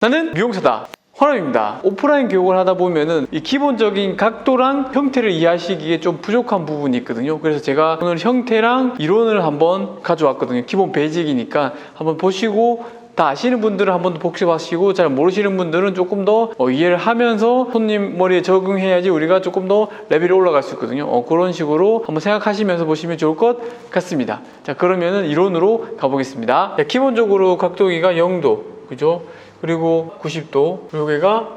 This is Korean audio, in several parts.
나는 미용사다. 화람입니다. 오프라인 교육을 하다 보면은 이 기본적인 각도랑 형태를 이해하시기에 좀 부족한 부분이 있거든요. 그래서 제가 오늘 형태랑 이론을 한번 가져왔거든요. 기본 베이직이니까 한번 보시고 다 아시는 분들은 한번 더 복습하시고 잘 모르시는 분들은 조금 더 이해를 하면서 손님 머리에 적응해야지 우리가 조금 더 레벨이 올라갈 수 있거든요. 그런 식으로 한번 생각하시면서 보시면 좋을 것 같습니다. 자, 그러면은 이론으로 가보겠습니다. 자, 기본적으로 각도기가 0도, 그죠? 그리고 90도, 여기가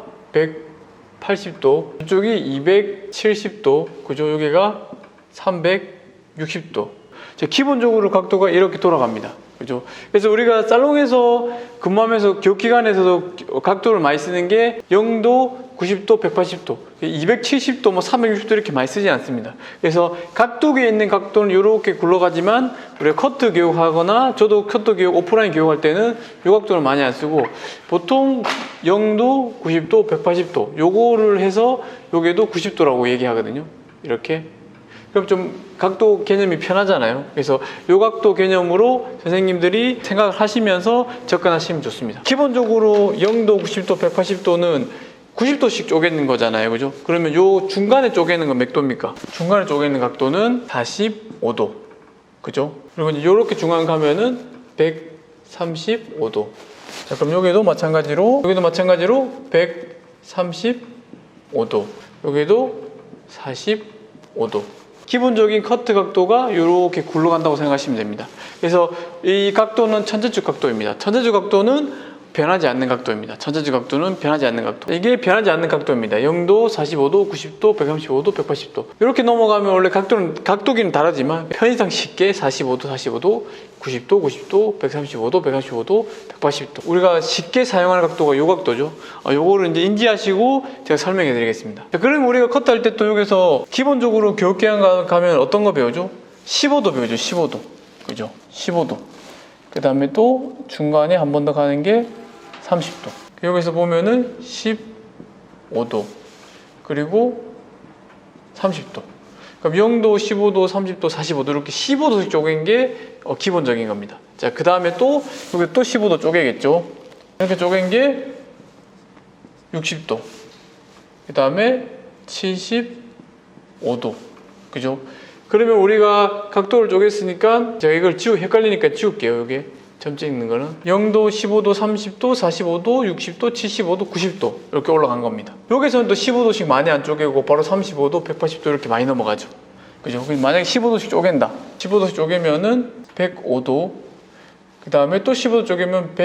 180도, 이쪽이 270도, 그죠? 여기가 360도. 자, 기본적으로 각도가 이렇게 돌아갑니다. 그죠? 그래서 우리가 살롱에서 근무하면서 교육기관에서도 각도를 많이 쓰는 게 0도, 90도, 180도, 270도, 360도 이렇게 많이 쓰지 않습니다. 그래서 각도기에 있는 각도는 이렇게 굴러가지만 우리가 커트 교육하거나 저도 커트 교육, 오프라인 교육할 때는 이 각도를 많이 안 쓰고 보통 0도, 90도, 180도 요거를 해서 요게도 90도라고 얘기하거든요. 이렇게. 그럼 좀 각도 개념이 편하잖아요. 그래서 요 각도 개념으로 선생님들이 생각을 하시면서 접근하시면 좋습니다. 기본적으로 0도, 90도, 180도는 90도씩 쪼개는 거잖아요. 그죠? 그러면 요 중간에 쪼개는 건 몇 도입니까? 중간에 쪼개는 각도는 45도. 그죠? 그리고 이제 요렇게 중간 가면은 135도. 자, 그럼 여기도 마찬가지로 135도. 여기도 45도. 기본적인 커트 각도가 이렇게 굴러간다고 생각하시면 됩니다. 그래서 이 각도는 천재축 각도입니다. 천재축 각도는 변하지 않는 각도입니다. 천재축 각도는 변하지 않는 각도. 이게 변하지 않는 각도입니다. 0도, 45도, 90도, 135도, 180도. 이렇게 넘어가면 원래 각도기는 다르지만 편의상 쉽게 45도, 90도, 90도, 135도, 135도, 180도. 우리가 쉽게 사용하는 각도가 이 각도죠. 요거를 이제 인지하시고 제가 설명해 드리겠습니다. 자, 그러면 우리가 커트할 때 또 여기서 기본적으로 교육기관 가면 어떤 거 배우죠? 15도 배우죠. 15도. 그죠? 15도. 그 다음에 또 중간에 한 번 더 가는 게 30도. 여기서 보면은 15도. 그리고 30도. 그럼 0도, 15도, 30도, 45도 이렇게 15도씩 쪼갠 게 기본적인 겁니다. 자, 그 다음에 또 여기 또 15도 쪼개겠죠. 이렇게 쪼갠 게 60도. 그 다음에 75도. 그죠? 그러면 우리가 각도를 쪼갰으니까 제가 이걸 헷갈리니까 지울게요. 여기 점 찍는 거는 0도, 15도, 30도, 45도, 60도, 75도, 90도 이렇게 올라간 겁니다. 여기서는 또 15도씩 많이 안 쪼개고 바로 35도, 180도 이렇게 많이 넘어가죠. 그죠? 만약에 15도씩 쪼갠다. 15도씩 쪼개면은 105도. 그 다음에 또 15도 쪼개면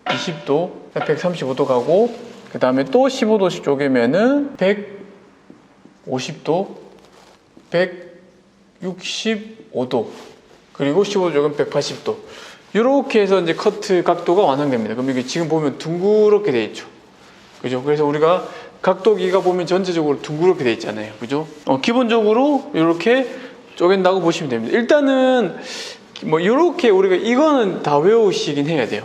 120도, 135도 가고, 그 다음에 또 15도씩 쪼개면은 150도, 165도, 그리고 15도 쪼개면 180도. 이렇게 해서 이제 커트 각도가 완성됩니다. 그럼 이게 지금 보면 둥그렇게 돼 있죠. 그죠? 그래서 우리가 각도기가 보면 전체적으로 둥그렇게 돼 있잖아요. 그죠? 기본적으로 이렇게 쪼갠다고 보시면 됩니다. 일단은 뭐 이렇게 우리가 이거는 다 외우시긴 해야 돼요.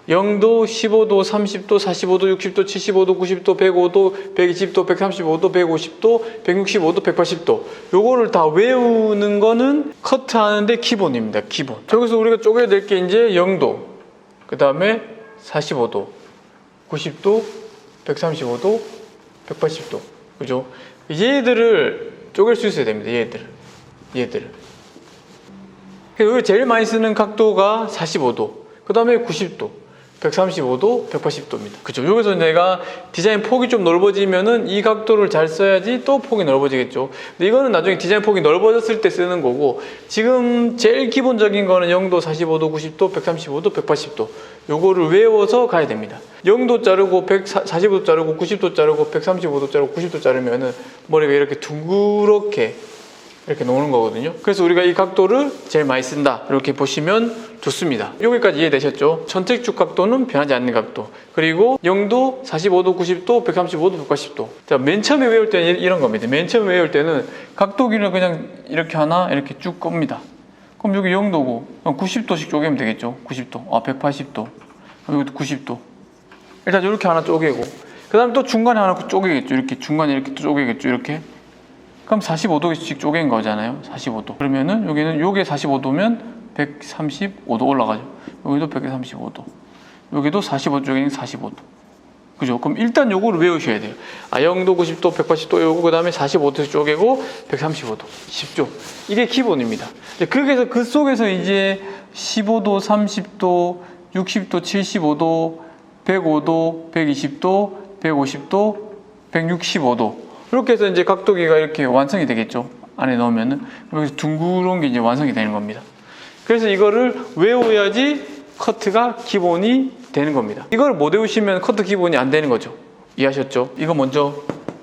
0도, 15도, 30도, 45도, 60도, 75도, 90도, 105도, 120도, 135도, 150도, 165도, 180도 요거를 다 외우는 거는 커트하는데 기본입니다. 기본. 저기서 우리가 쪼개야 될 게 이제 0도, 그 다음에 45도, 90도, 135도, 180도. 그죠? 얘들을 쪼갤 수 있어야 됩니다. 얘들을. 여기 제일 많이 쓰는 각도가 45도, 그 다음에 90도, 135도, 180도입니다. 그죠? 여기서 내가 디자인 폭이 좀 넓어지면은 이 각도를 잘 써야지 또 폭이 넓어지겠죠. 근데 이거는 나중에 디자인 폭이 넓어졌을 때 쓰는 거고, 지금 제일 기본적인 거는 0도, 45도, 90도, 135도, 180도. 요거를 외워서 가야 됩니다. 0도 자르고, 145도 자르고, 90도 자르고, 135도 자르고, 90도 자르면은 머리가 이렇게 둥그렇게 이렇게 놓는 거거든요. 그래서 우리가 이 각도를 제일 많이 쓴다. 이렇게 보시면 좋습니다. 여기까지 이해되셨죠? 선택축 각도는 변하지 않는 각도. 그리고 0도, 45도, 90도, 135도, 180도. 자, 맨 처음에 외울 때는 이런 겁니다. 맨 처음에 외울 때는 각도기를 그냥 이렇게 하나 이렇게 쭉 끕니다. 그럼 여기 0도고 90도씩 쪼개면 되겠죠? 90도, 180도, 여기도 90도. 일단 이렇게 하나 쪼개고, 그 다음에 또 중간에 하나 쪼개겠죠? 이렇게 중간에 이렇게 또 쪼개겠죠? 이렇게. 그럼 45도씩 쪼갠 거잖아요. 45도. 그러면은 여기는 요게 45도면 135도 올라가죠. 여기도 135도. 여기도 45도 쪼개기 45도. 그죠? 그럼 일단 요거를 외우셔야 돼요. 0도, 90도, 180도 요거, 그 다음에 45도 쪼개고 135도. 쉽죠? 이게 기본입니다. 그래서 그 속에서 이제 15도, 30도, 60도, 75도, 105도, 120도, 150도, 165도. 이렇게 해서 이제 각도기가 이렇게 완성이 되겠죠. 안에 넣으면은. 여기서 둥그런 게 이제 완성이 되는 겁니다. 그래서 이거를 외워야지 커트가 기본이 되는 겁니다. 이걸 못 외우시면 커트 기본이 안 되는 거죠. 이해하셨죠? 이거 먼저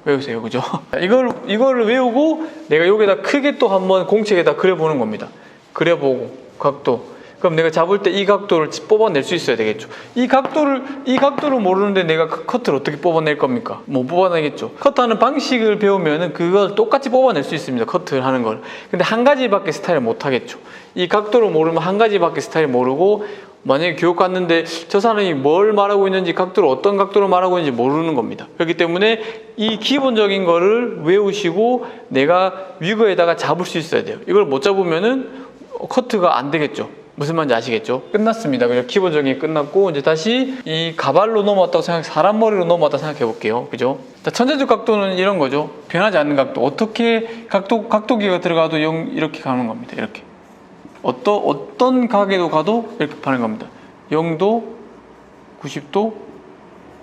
외우세요. 그죠? 이거를 외우고 내가 여기다 크게 또 한번 공책에다 그려보는 겁니다. 그려보고 각도. 그럼 내가 잡을 때 이 각도를 뽑아낼 수 있어야 되겠죠. 이 각도를 모르는데 내가 커트를 어떻게 뽑아낼 겁니까? 못 뽑아내겠죠. 커트하는 방식을 배우면은 그걸 똑같이 뽑아낼 수 있습니다. 커트를 하는 걸. 근데 한 가지밖에 스타일을 못 하겠죠. 이 각도를 모르면 한 가지밖에 스타일 모르고 만약에 교육 갔는데 저 사람이 뭘 말하고 있는지 각도를 어떤 각도로 말하고 있는지 모르는 겁니다. 그렇기 때문에 이 기본적인 거를 외우시고 내가 위거에다가 잡을 수 있어야 돼요. 이걸 못 잡으면은 커트가 안 되겠죠. 무슨 말인지 아시겠죠? 끝났습니다. 그냥 기본적인 게 끝났고 이제 다시 이 가발로 넘어왔다고 사람 머리로 넘어왔다고 생각해 볼게요. 그죠? 자, 천재적 각도는 이런 거죠. 변하지 않는 각도. 어떻게 각도기가 들어가도 이렇게 가는 겁니다. 이렇게. 어떤 가게도 가도 이렇게 가는 겁니다. 0도, 90도,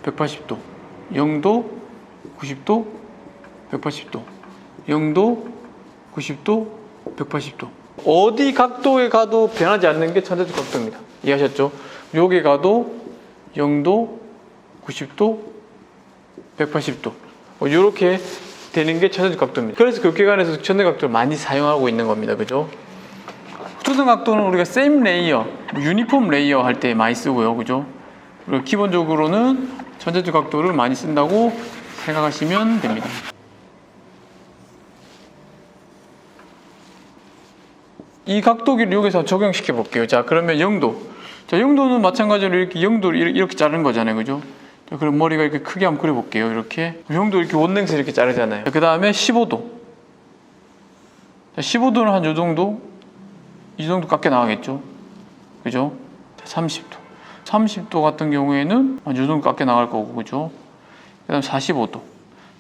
180도. 0도, 90도, 180도. 0도, 90도, 180도. 어디 각도에 가도 변하지 않는 게 천재적 각도입니다. 이해하셨죠? 여기 가도 0도, 90도, 180도. 이렇게 되는 게 천재적 각도입니다. 그래서 교육기관에서 천재적 각도를 많이 사용하고 있는 겁니다. 그죠? 초등 각도는 우리가 same 레이어, 유니폼 레이어 할 때 많이 쓰고요. 그죠? 그리고 기본적으로는 천재적 각도를 많이 쓴다고 생각하시면 됩니다. 이 각도기를 여기서 적용시켜 볼게요. 자, 그러면 0도. 자, 0도는 마찬가지로 이렇게 0도를 이렇게 자르는 거잖아요. 그죠? 자, 그럼 머리가 이렇게 크게 한번 그려 볼게요. 이렇게. 0도 이렇게 원랭스 이렇게 자르잖아요. 그 다음에 15도. 자, 15도는 한 요 정도? 이 정도 깎여 나가겠죠? 그죠? 자, 30도. 30도 같은 경우에는 한 요 정도 깎여 나갈 거고, 그죠? 그 다음 45도.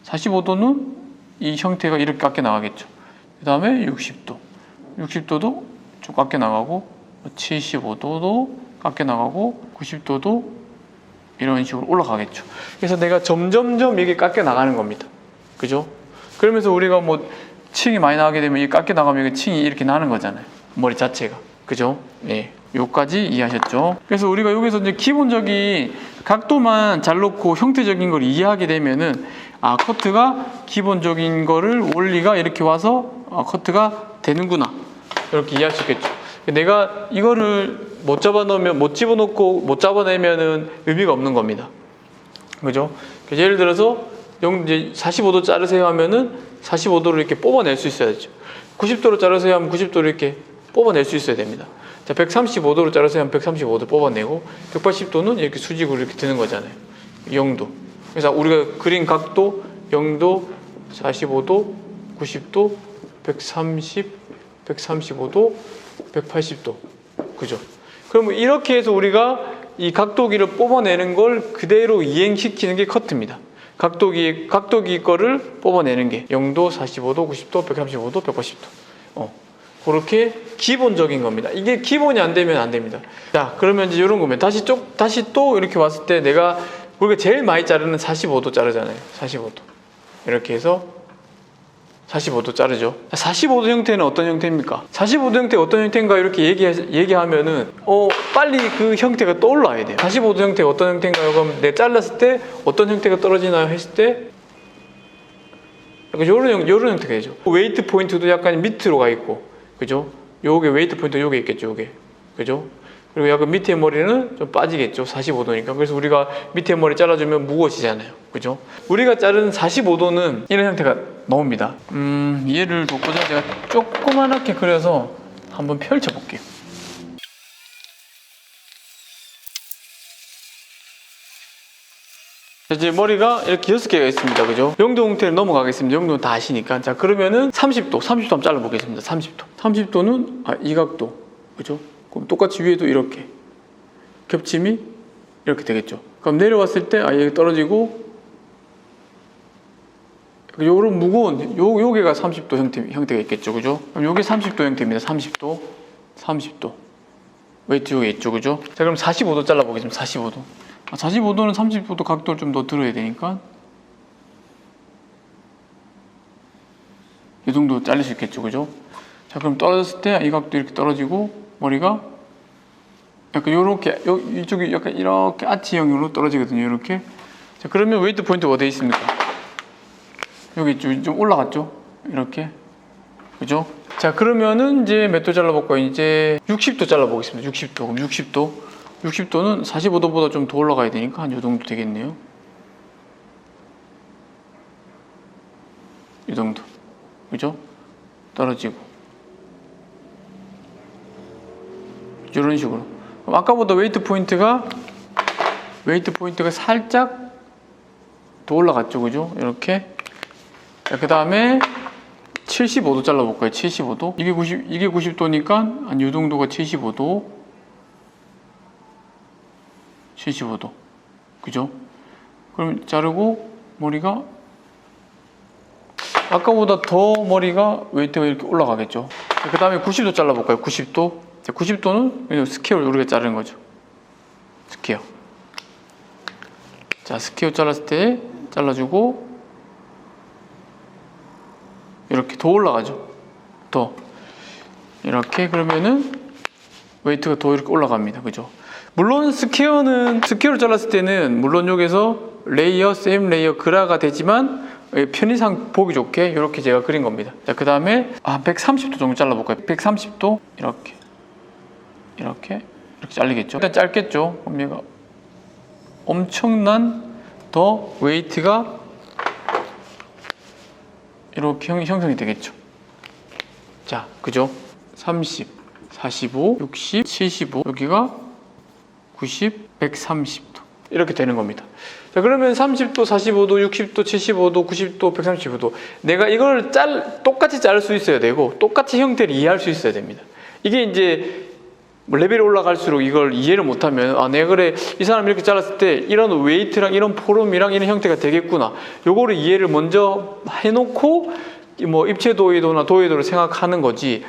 45도는 이 형태가 이렇게 깎여 나가겠죠. 그 다음에 60도. 60도도 쭉 깎여 나가고 75도도 깎여 나가고 90도도 이런 식으로 올라가겠죠. 그래서 내가 점점점 이게 깎여 나가는 겁니다. 그죠? 그러면서 우리가 뭐 층이 많이 나가게 되면 이 깎여 나가면 이게 층이 이렇게 나는 거잖아요. 머리 자체가. 그죠? 네. 요까지 이해하셨죠? 그래서 우리가 여기서 이제 기본적인 각도만 잘 놓고 형태적인 걸 이해하게 되면은 커트가 기본적인 거를 원리가 이렇게 와서 커트가 되는구나. 이렇게 이해할 수 있겠죠. 내가 이거를 못 잡아넣으면, 못 집어넣고 못 잡아내면은 의미가 없는 겁니다. 그죠? 예를 들어서 이제 45도 자르세요 하면은 45도를 이렇게 뽑아낼 수 있어야죠. 90도로 자르세요 하면 90도를 이렇게 뽑아낼 수 있어야 됩니다. 자, 135도로 자르세요 하면 135도 뽑아내고 180도는 이렇게 수직으로 이렇게 드는 거잖아요. 0도. 그래서 우리가 그린 각도 0도, 45도, 90도, 130, 135도, 180도. 그죠? 그러면 이렇게 해서 우리가 이 각도기를 뽑아내는 걸 그대로 이행시키는 게 커트입니다. 각도기 거를 뽑아내는 게 0도, 45도, 90도, 135도, 180도. 그렇게 기본적인 겁니다. 이게 기본이 안 되면 안 됩니다. 자, 그러면 이제 이런 거면 다시 또 이렇게 왔을 때 우리가 제일 많이 자르는 45도 자르잖아요. 45도. 이렇게 해서 45도 자르죠. 45도 형태는 어떤 형태입니까? 45도 형태 어떤 형태인가 이렇게 얘기하면은 빨리 그 형태가 떠올라야 돼요. 45도 형태가 어떤 형태인가요? 그럼 내가 잘랐을 때 어떤 형태가 떨어지나요? 했을 때 요런 형태가 되죠. 웨이트 포인트도 약간 밑으로 가 있고, 그죠? 요게 웨이트 포인트 요게 있겠죠, 요게. 그죠? 그리고 약간 밑에 머리는 좀 빠지겠죠, 45도니까. 그래서 우리가 밑에 머리 잘라주면 무거워지잖아요. 그죠? 우리가 자른 45도는 이런 형태가 나옵니다. 얘를 돕고자 제가 조그맣게 그려서 한번 펼쳐볼게요. 이제 머리가 이렇게 6개가 있습니다. 그죠? 0도 형태를 넘어가겠습니다. 0도는 다 아시니까. 자, 그러면은 30도 한번 잘라보겠습니다. 30도. 30도는 이 각도. 그죠? 그럼 똑같이 위에도 이렇게 겹침이 이렇게 되겠죠. 그럼 내려왔을 때 여기 떨어지고 요런 무거운 요게가 30도 형태가 있겠죠. 그죠? 그럼 요게 30도 형태입니다. 30도 웨이트 요게 있죠. 그죠? 자, 그럼 45도 잘라 보겠습니다. 45도. 45도는 30도 각도를 좀 더 들어야 되니까 이 정도 잘릴 수 있겠죠. 그죠? 자, 그럼 떨어졌을 때 이 각도 이렇게 떨어지고 머리가 약간 요렇게 이쪽이 약간 이렇게 아치형으로 떨어지거든요. 이렇게. 자, 그러면 웨이트 포인트가 어디에 있습니까? 여기 좀 올라갔죠? 이렇게. 그죠? 자, 그러면은 이제 몇 도 잘라볼까요? 이제 60도 잘라보겠습니다. 60도. 그럼 60도는 45도보다 좀 더 올라가야 되니까 한 요 정도 되겠네요. 이 정도. 그죠? 떨어지고. 이런 식으로. 그럼 아까보다 웨이트 포인트가 살짝 더 올라갔죠. 그죠? 이렇게. 그 다음에 75도 잘라볼까요? 75도. 이게 90도니까 한 요 정도가 75도. 그죠? 그럼 자르고 머리가 아까보다 더 머리가 웨이트가 이렇게 올라가겠죠. 그 다음에 90도 잘라볼까요? 90도. 90도는 스퀘어 우리가 자르는 거죠. 스퀘어. 자, 스퀘어 잘랐을 때 잘라주고 이렇게 더 올라가죠. 더 이렇게. 그러면은 웨이트가 더 이렇게 올라갑니다. 그죠? 물론 스퀘어를 잘랐을 때는 물론 여기서 레이어, 셈 레이어 그라가 되지만 편의상 보기 좋게 이렇게 제가 그린 겁니다. 자, 그 다음에 130도 정도 잘라볼까요? 130도 이렇게 잘리겠죠. 일단 짧겠죠. 그럼 얘가 엄청난 더 웨이트가 이렇게 형성이 되겠죠. 자, 그죠? 30, 45, 60, 75, 여기가 90, 130도 이렇게 되는 겁니다. 자, 그러면 30도, 45도, 60도, 75도, 90도, 135도 내가 이걸 똑같이 자를 수 있어야 되고 똑같이 형태를 이해할 수 있어야 됩니다. 이게 이제 레벨이 올라갈수록 이걸 이해를 못하면 내가 그래 이 사람 이렇게 잘랐을 때 이런 웨이트랑 이런 포럼이랑 이런 형태가 되겠구나, 요거를 이해를 먼저 해놓고 뭐 입체 도의도나 도의도를 생각하는 거지,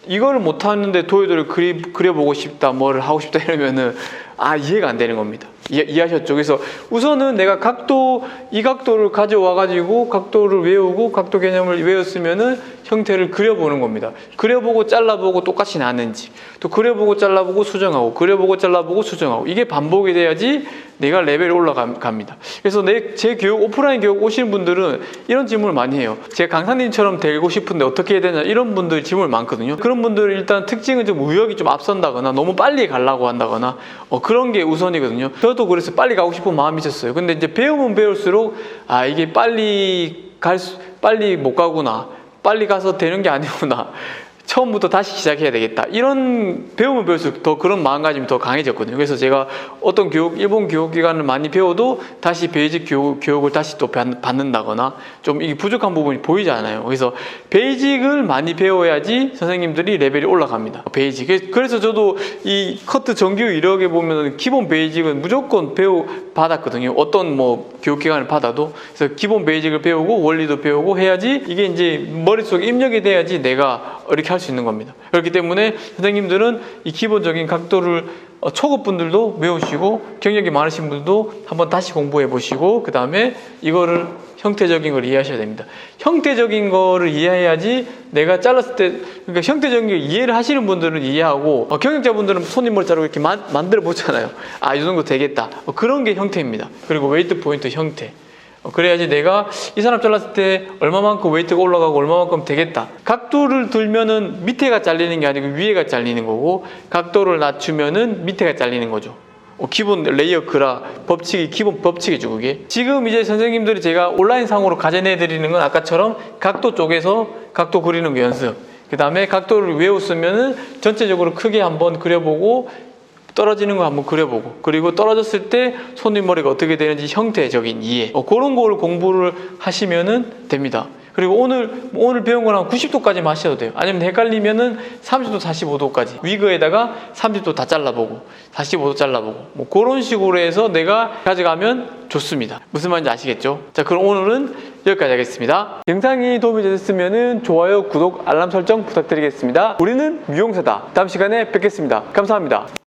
이거를 못하는데 도의도를 그려보고 싶다, 뭐를 하고 싶다 이러면은 이해가 안 되는 겁니다. 이해하셨죠? 그래서 우선은 내가 이 각도를 가져와 가지고 각도를 외우고 각도 개념을 외웠으면은 형태를 그려보는 겁니다. 그려보고 잘라보고 똑같이 나는지, 또 그려보고 잘라보고 수정하고, 그려보고 잘라보고 수정하고, 이게 반복이 돼야지 내가 레벨이 올라갑니다. 그래서 제 교육, 오프라인 교육 오시는 분들은 이런 질문을 많이 해요. 제가 강사님처럼 되고 싶은데 어떻게 해야 되냐, 이런 분들 질문을 많거든요. 그런 분들은 일단 특징은 좀 우역이 좀 앞선다거나 너무 빨리 가려고 한다거나 그런 게 우선이거든요. 저도 그래서 빨리 가고 싶은 마음이 있었어요. 근데 이제 배우면 배울수록 이게 빨리 못 가구나, 빨리 가서 되는 게 아니구나, 처음부터 다시 시작해야 되겠다, 이런 배우면 배울수록 더 그런 마음가짐이 더 강해졌거든요. 그래서 제가 어떤 일본 교육기관을 많이 배워도 다시 베이직 교육을 다시 또 받는다거나 좀 이게 부족한 부분이 보이잖아요. 그래서 베이직을 많이 배워야지 선생님들이 레벨이 올라갑니다. 베이직. 그래서 저도 이 커트 정규 이력에 보면 기본 베이직은 무조건 받았거든요. 어떤 교육기관을 받아도. 그래서 기본 베이직을 배우고 원리도 배우고 해야지 이게 이제 머릿속에 입력이 돼야지 내가 이렇게 할 수 있는 겁니다. 그렇기 때문에 선생님들은 이 기본적인 각도를 초급분들도 외우시고 경력이 많으신 분들도 한번 다시 공부해 보시고 그 다음에 이거를 형태적인 걸 이해하셔야 됩니다. 형태적인 거를 이해해야지 내가 잘랐을 때, 그러니까 형태적인 걸 이해를 하시는 분들은 이해하고 경영자분들은 손님 머리 자르고 이렇게 만들어 보잖아요. 이 정도 되겠다. 그런 게 형태입니다. 그리고 웨이트 포인트 형태. 그래야지 내가 이 사람 잘랐을 때 얼마만큼 웨이트가 올라가고 얼마만큼 되겠다. 각도를 들면은 밑에가 잘리는 게 아니고 위에가 잘리는 거고, 각도를 낮추면은 밑에가 잘리는 거죠. 기본 레이어 그라 법칙이 기본 법칙이죠. 그게 지금 이제 선생님들이 제가 온라인 상으로 가져내 드리는 건 아까처럼 각도 쪽에서 각도 그리는 거 연습, 그 다음에 각도를 외웠으면은 전체적으로 크게 한번 그려보고 떨어지는 거 한번 그려보고, 그리고 떨어졌을 때 손윗머리가 어떻게 되는지 형태적인 이해, 그런 거를 공부를 하시면은 됩니다. 그리고 오늘 배운 거랑 90도까지만 하셔도 돼요. 아니면 헷갈리면은 30도, 45도까지 위그에다가 30도 다 잘라보고 45도 잘라보고 뭐 그런 식으로 해서 내가 가져가면 좋습니다. 무슨 말인지 아시겠죠? 자, 그럼 오늘은 여기까지 하겠습니다. 영상이 도움이 되셨으면은 좋아요, 구독, 알람 설정 부탁드리겠습니다. 우리는 미용사다. 다음 시간에 뵙겠습니다. 감사합니다.